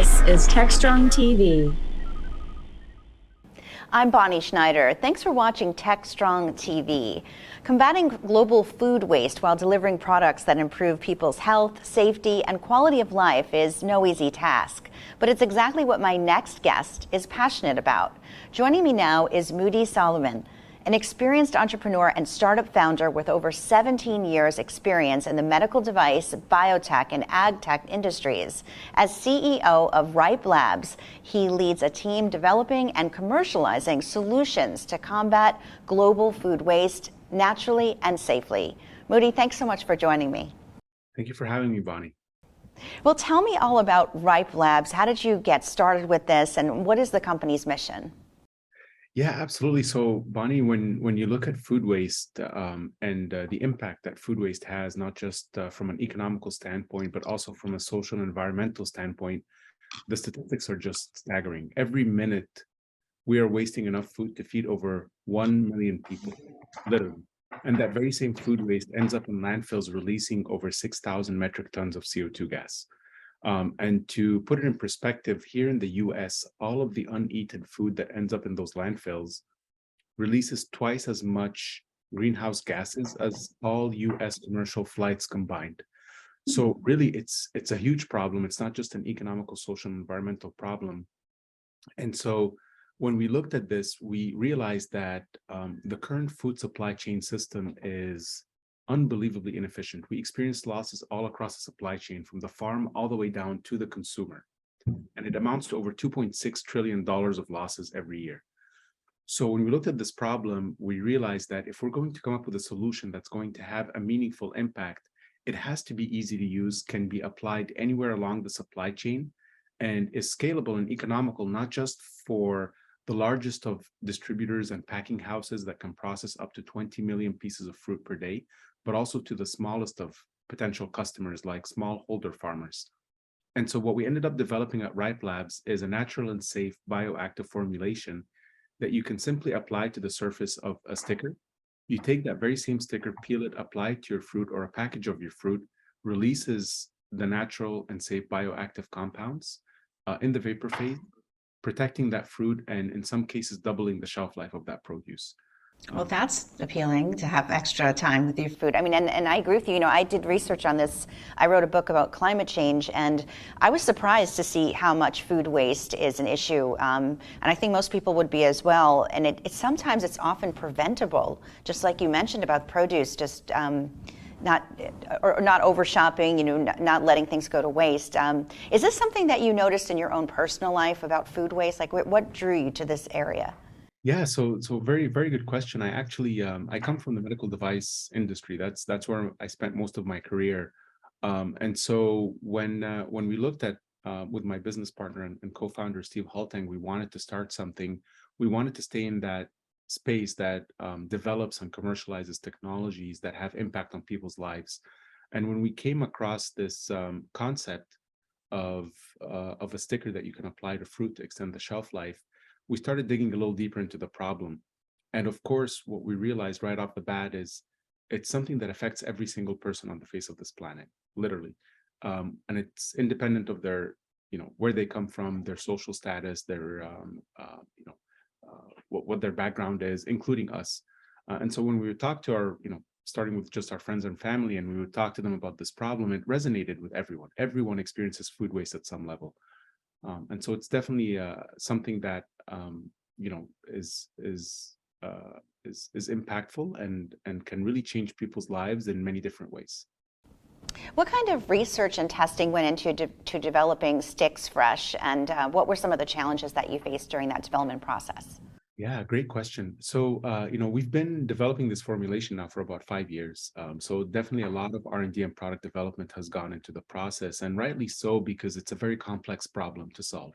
This is Techstrong TV. I'm Bonnie Schneider. Thanks for watching Techstrong TV. Combating global food waste while delivering products that improve people's health, safety, and quality of life is no easy task. But it's exactly what my next guest is passionate about. Joining me now is Moody Soliman, an experienced entrepreneur and startup founder with over 17 years experience in the medical device, biotech, and ag tech industries. As CEO of Ryp Labs, he leads a team developing and commercializing solutions to combat global food waste naturally and safely. Moody, thanks so much for joining me. Thank you for having me, Bonnie. Well, tell me all about Ryp Labs. How did you get started with this, and what is the company's mission? Yeah, absolutely. So, Bonnie, when you look at food waste and the impact that food waste has, not just from an economical standpoint, but also from a social and environmental standpoint, the statistics are just staggering. Every minute, we are wasting enough food to feed over 1 million people, literally. And that very same food waste ends up in landfills releasing over 6,000 metric tons of CO2 gas. And to put it in perspective, here in the US, all of the uneaten food that ends up in those landfills releases twice as much greenhouse gases as all US commercial flights combined. So really, it's a huge problem. It's not just an economical, social, and environmental problem. And so when we looked at this, we realized that the current food supply chain system is unbelievably inefficient. We experience losses all across the supply chain, from the farm all the way down to the consumer. And it amounts to over $2.6 trillion of losses every year. So when we looked at this problem, we realized that if we're going to come up with a solution that's going to have a meaningful impact, it has to be easy to use, can be applied anywhere along the supply chain, and is scalable and economical, not just for the largest of distributors and packing houses that can process up to 20 million pieces of fruit per day, but also to the smallest of potential customers like smallholder farmers. And so what we ended up developing at Ryp Labs is a natural and safe bioactive formulation that you can simply apply to the surface of a sticker. You take that very same sticker, peel it, apply it to your fruit or a package of your fruit, releases the natural and safe bioactive compounds in the vapor phase, protecting that fruit and in some cases doubling the shelf life of that produce. Well, that's appealing to have extra time with your food. I mean, and I agree with you. You know, I did research on this. I wrote a book about climate change, and I was surprised to see how much food waste is an issue. And I think most people would be as well. And sometimes it's often preventable, just like you mentioned about produce, just not over shopping, you know, not letting things go to waste. Is this something that you noticed in your own personal life about food waste? Like, what drew you to this area? Yeah, so very, very good question. I actually I come from the medical device industry. That's where I spent most of my career. And so when we looked at with my business partner and co-founder Steve Haltang, we wanted to start something. We wanted to stay in that space that develops and commercializes technologies that have impact on people's lives. And when we came across this concept of a sticker that you can apply to fruit to extend the shelf life, we started digging a little deeper into the problem. And of course, what we realized right off the bat is it's something that affects every single person on the face of this planet, literally. And it's independent of their, you know, where they come from, their social status, their, you know, what their background is, including us. And so when we would talk to our, you know, starting with just our friends and family, and we would talk to them about this problem, it resonated with everyone. Everyone experiences food waste at some level. And so it's definitely something that you know is impactful and can really change people's lives in many different ways. What kind of research and testing went into developing Sticks Fresh, and what were some of the challenges that you faced during that development process? Yeah, great question. So, you know, we've been developing this formulation now for about 5 years. So definitely a lot of R&D and product development has gone into the process, and rightly so, because it's a very complex problem to solve.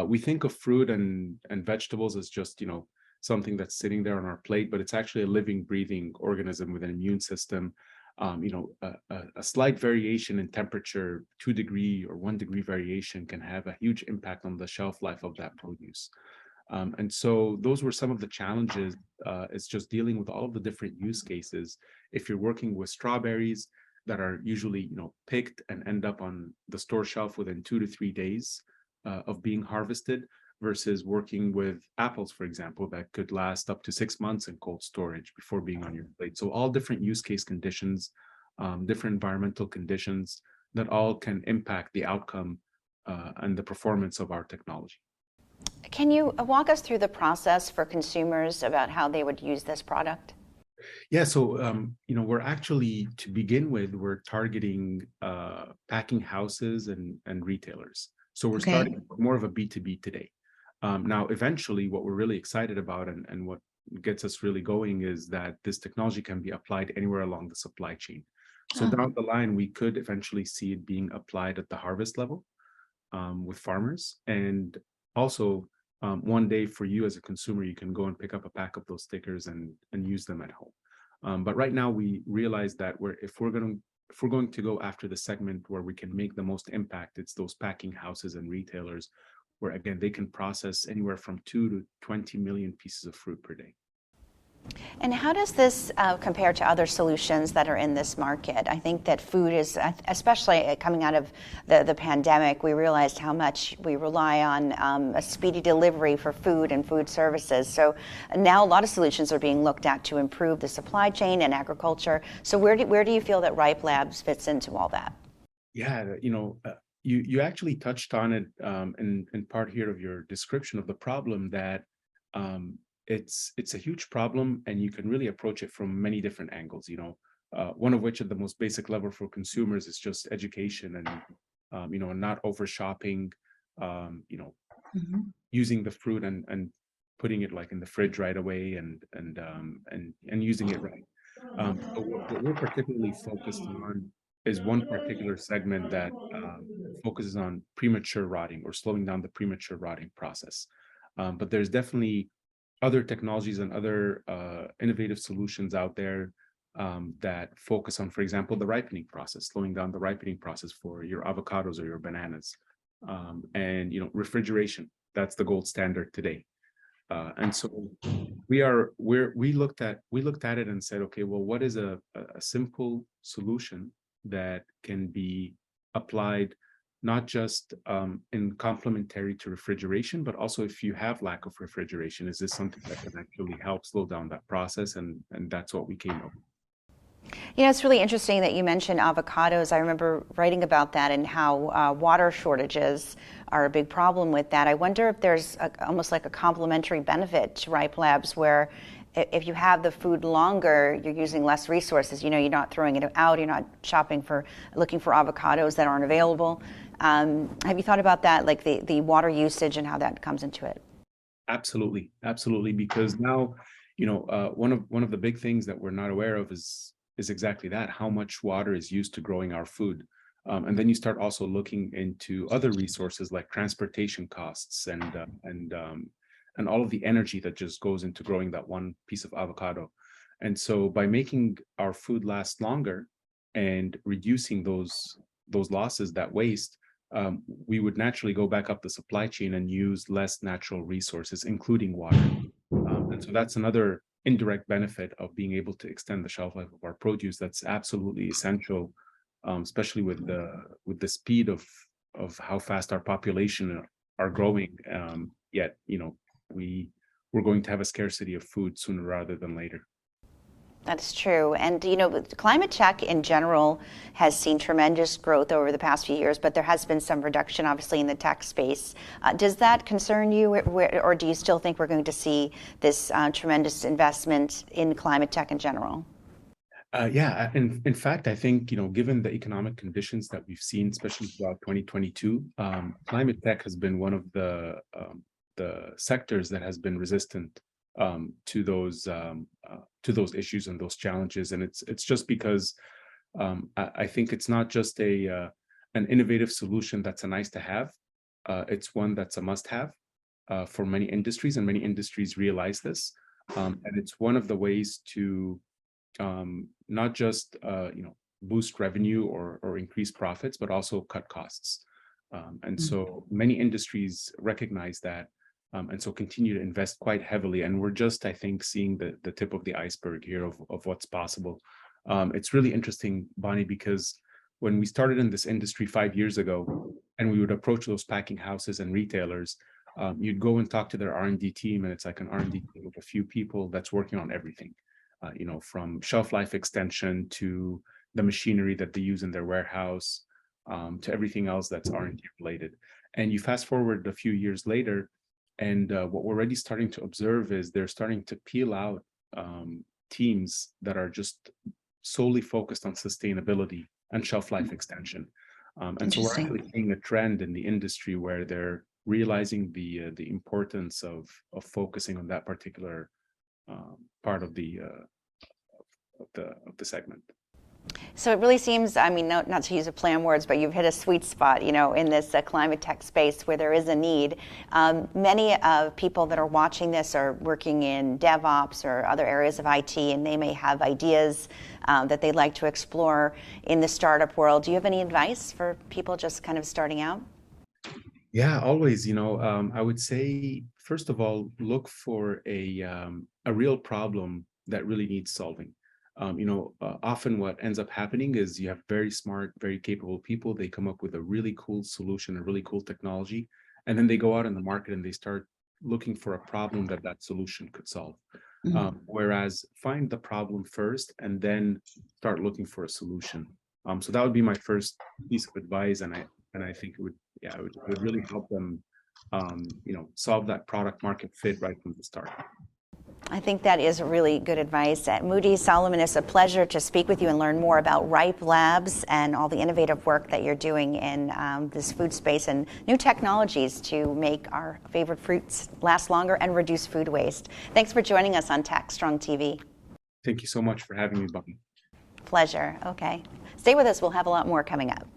We think of fruit and vegetables as just, you know, something that's sitting there on our plate, but it's actually a living, breathing organism with an immune system. You know, a slight variation in temperature, 2 degree or 1 degree variation can have a huge impact on the shelf life of that produce. And so those were some of the challenges. It's just dealing with all of the different use cases. If you're working with strawberries that are usually, you know, picked and end up on the store shelf within 2 to 3 days, of being harvested versus working with apples, for example, that could last up to 6 months in cold storage before being on your plate. So all different use case conditions, different environmental conditions that all can impact the outcome and the performance of our technology. Can you walk us through the process for consumers about how they would use this product? Yeah, so we're actually, to begin with, we're targeting packing houses and retailers. So we're starting more of a B2B today. Now, eventually, what we're really excited about and what gets us really going is that this technology can be applied anywhere along the supply chain. So down the line, we could eventually see it being applied at the harvest level with farmers. And also, one day for you as a consumer, you can go and pick up a pack of those stickers and use them at home. But right now, we realize that if we're going to go after the segment where we can make the most impact, it's those packing houses and retailers, where again they can process anywhere from 2 to 20 million pieces of fruit per day. And how does this compare to other solutions that are in this market? I think that food is, especially coming out of the pandemic, we realized how much we rely on a speedy delivery for food and food services. So now a lot of solutions are being looked at to improve the supply chain and agriculture. So where do you feel that Ryp Labs fits into all that? Yeah, you actually touched on it in part here of your description of the problem, that it's a huge problem, and you can really approach it from many different angles. One of which, at the most basic level for consumers, is just education and not over shopping, using the fruit and putting it like in the fridge right away and using it right. But what we're particularly focused on is one particular segment that focuses on premature rotting, or slowing down the premature rotting process. But there's definitely other technologies and other innovative solutions out there that focus on, for example, the ripening process, slowing down the ripening process for your avocados or your bananas. And refrigeration, that's the gold standard today. And so we looked at it and said, okay, well, what is a simple solution that can be applied not just in complementary to refrigeration, but also if you have lack of refrigeration, is this something that can actually help slow down that process? And that's what we came up with. It's really interesting that you mentioned avocados. I remember writing about that and how water shortages are a big problem with that. I wonder if there's almost like a complementary benefit to Ryp Labs, where if you have the food longer, you're using less resources. You're not throwing it out. You're not looking for avocados that aren't available. Have you thought about that, like the water usage and how that comes into it? Absolutely, because now, one of the big things that we're not aware of is exactly that: how much water is used to growing our food. And then you start also looking into other resources like transportation costs and all of the energy that just goes into growing that one piece of avocado. And so by making our food last longer and reducing those losses, that waste, we would naturally go back up the supply chain and use less natural resources, including water. And so that's another indirect benefit of being able to extend the shelf life of our produce. That's absolutely essential, especially with the speed of how fast our population are growing. Yet, we're going to have a scarcity of food sooner rather than later. That's true. And, climate tech in general has seen tremendous growth over the past few years, but there has been some reduction, obviously, in the tech space. Does that concern you, or do you still think we're going to see this tremendous investment in climate tech in general? Yeah, in fact, I think, given the economic conditions that we've seen, especially throughout 2022, climate tech has been one of the sectors that has been resistant to those issues and those challenges. And it's just because I think it's not just an innovative solution that's a nice to have. It's one that's a must have for many industries, and many industries realize this. And it's one of the ways to not just boost revenue or increase profits, but also cut costs. And so many industries recognize that. And so continue to invest quite heavily. And we're just, I think, seeing the tip of the iceberg here of what's possible. It's really interesting, Bonnie, because when we started in this industry 5 years ago, and we would approach those packing houses and retailers. You'd go and talk to their R&D team, and it's like an R&D team of a few people that's working on everything, from shelf life extension to the machinery that they use in their warehouse, to everything else that's R&D related. And you fast forward a few years later, and what we're already starting to observe is they're starting to peel out teams that are just solely focused on sustainability and shelf life extension. And so we're actually seeing a trend in the industry where they're realizing the importance of focusing on that particular part of the segment. So it really seems, I mean, not to use a play on words, but you've hit a sweet spot, in this climate tech space where there is a need. Many people that are watching this are working in DevOps or other areas of IT, and they may have ideas that they'd like to explore in the startup world. Do you have any advice for people just kind of starting out? Yeah, always. I would say, first of all, look for a real problem that really needs solving. Often what ends up happening is you have very smart, very capable people. They come up with a really cool solution, a really cool technology, and then they go out in the market and they start looking for a problem that solution could solve. Whereas find the problem first and then start looking for a solution. So that would be my first piece of advice, and I think it would really help them, solve that product market fit right from the start. I think that is really good advice. Moody Soliman, it's a pleasure to speak with you and learn more about Ryp Labs and all the innovative work that you're doing in this food space and new technologies to make our favorite fruits last longer and reduce food waste. Thanks for joining us on Techstrong TV. Thank you so much for having me, Bonnie. Pleasure. Okay. Stay with us. We'll have a lot more coming up.